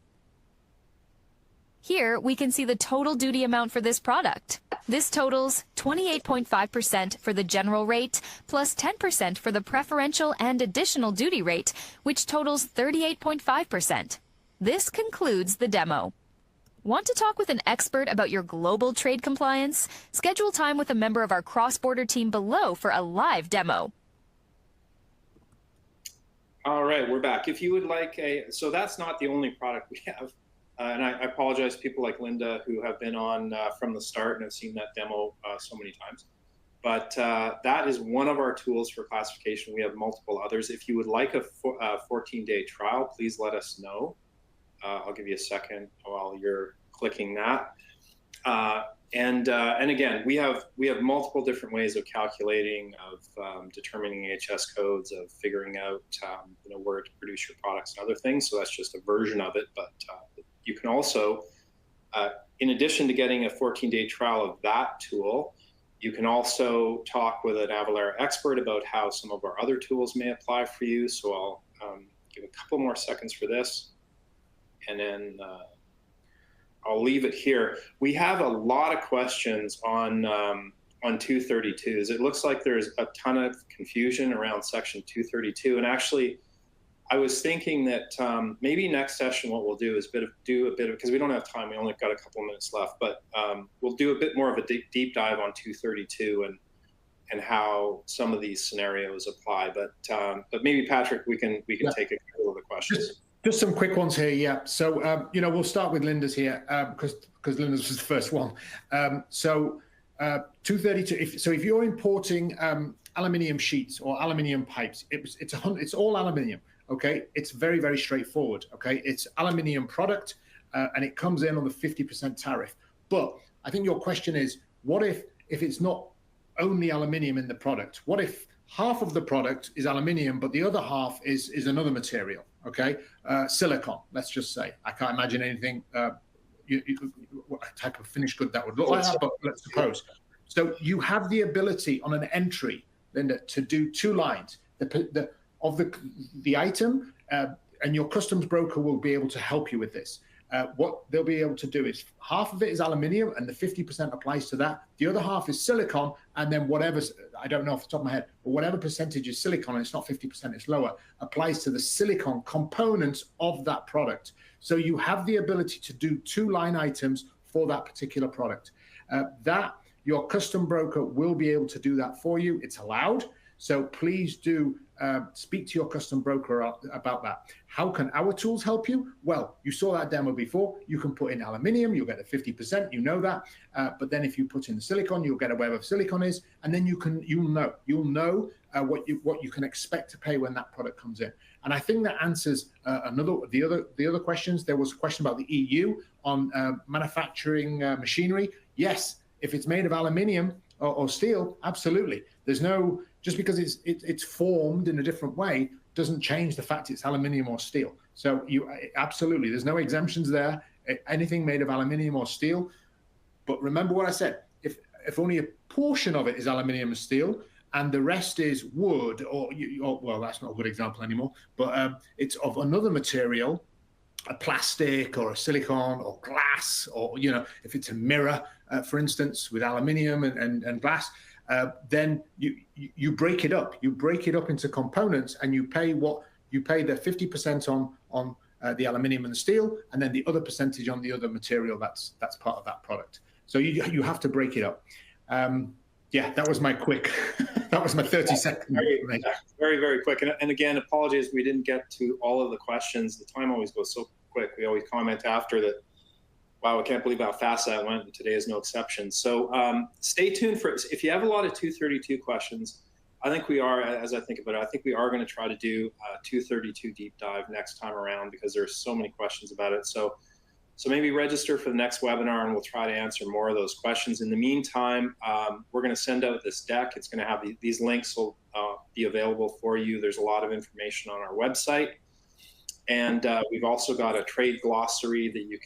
D: Here, we can see the total duty amount for this product. This totals 28.5% for the general rate, plus 10% for the preferential and additional duty rate, which totals 38.5%. This concludes the demo. Want to talk with an expert about your global trade compliance? Schedule time with a member of our cross-border team below for a live demo.
B: All right, we're back. If you would like so that's not the only product we have. And I apologize to people like Linda who have been on from the start and have seen that demo so many times. But that is one of our tools for classification. We have multiple others. If you would like a 14-day trial, please let us know. I'll give you a second while you're clicking that. And again, we have multiple different ways of calculating, of determining HS codes, of figuring out where to produce your products and other things. So that's just a version of it. But you can also, in addition to getting a 14-day trial of that tool, you can also talk with an Avalara expert about how some of our other tools may apply for you. So I'll give a couple more seconds for this, and then I'll leave it here. We have a lot of questions on 232s. It looks like there's a ton of confusion around section 232. And actually, I was thinking that maybe next session what we'll do is do a bit of, because we don't have time, we only got a couple of minutes left, but we'll do a bit more of a deep dive on 232 and how some of these scenarios apply. But maybe Patrick, we can take a couple of the questions.
C: Just some quick ones here, yeah. So, we'll start with Linda's here because Linda's was the first one. 232, if you're importing aluminium sheets or aluminium pipes, it's all aluminium, okay? It's very, very straightforward, okay? It's aluminium product and it comes in on the 50% tariff. But I think your question is, what if it's not only aluminium in the product? What if half of the product is aluminium, but the other half is another material? Okay, silicon, let's just say. I can't imagine anything, what type of finished good that would look like, but let's suppose. So you have the ability on an entry, Linda, to do two lines of the item, and your customs broker will be able to help you with this. what they'll be able to do is half of it is aluminium and the 50% applies to that. The other half is silicon, and then whatever's, I don't know off the top of my head, but whatever percentage is silicon, and it's not 50%, it's lower, applies to the silicon components of that product. So you have the ability to do 2 line items for that particular product. That your custom broker will be able to do that for you. It's allowed. So please do speak to your custom broker about that. How can our tools help you? Well, you saw that demo before. You can put in aluminium, you'll get the 50%, you know that. But then if you put in the silicon, you'll get whatever silicon is, and then you'll know what you can expect to pay when that product comes in. And I think that answers the other questions. There was a question about the EU on manufacturing machinery. Yes, if it's made of aluminium or steel, absolutely. There's no, just because it's formed in a different way doesn't change the fact it's aluminium or steel. So absolutely, there's no exemptions there. Anything made of aluminium or steel. But remember what I said, if only a portion of it is aluminium and steel and the rest is wood or well, that's not a good example anymore, but it's of another material, a plastic or a silicon or glass, or if it's a mirror, for instance, with aluminium and glass, then you break it up. You break it up into components, and you pay the 50% on the aluminium and the steel, and then the other percentage on the other material that's part of that product. So you have to break it up. Yeah, that was my quick. That was my 30-second.
B: Very, very quick. And again, apologies, we didn't get to all of the questions. The time always goes so quick. We always comment after that. Wow, I can't believe how fast that went, and today is no exception. So stay tuned for, if you have a lot of 232 questions, I think we are, as I think about it, I think we are going to try to do a 232 deep dive next time around, because there's so many questions about it. So maybe register for the next webinar and we'll try to answer more of those questions. In the meantime, we're going to send out this deck. It's going to have these links will be available for you. There's a lot of information on our website. And we've also got a trade glossary that you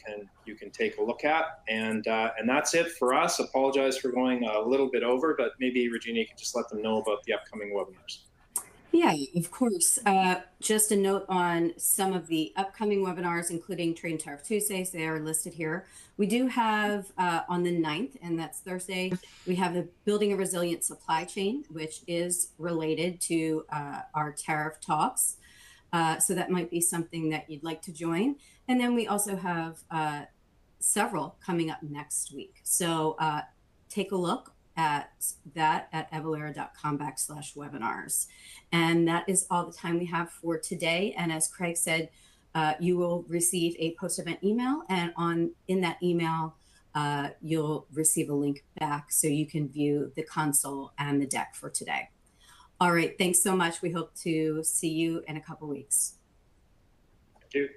B: can take a look at. And that's it for us. Apologize for going a little bit over, but maybe Regina, you can just let them know about the upcoming webinars.
A: Yeah, of course. Just a note on some of the upcoming webinars, including Trade and Tariff Tuesdays. They are listed here. We do have on the 9th, and that's Thursday, we have the Building a Resilient Supply Chain, which is related to our tariff talks. So that might be something that you'd like to join. And then we also have several coming up next week. So take a look at that at avalara.com/webinars. And that is all the time we have for today. And as Craig said, you will receive a post-event email, and in that email, you'll receive a link back so you can view the console and the deck for today. All right, thanks so much. We hope to see you in a couple weeks.
B: Thank you.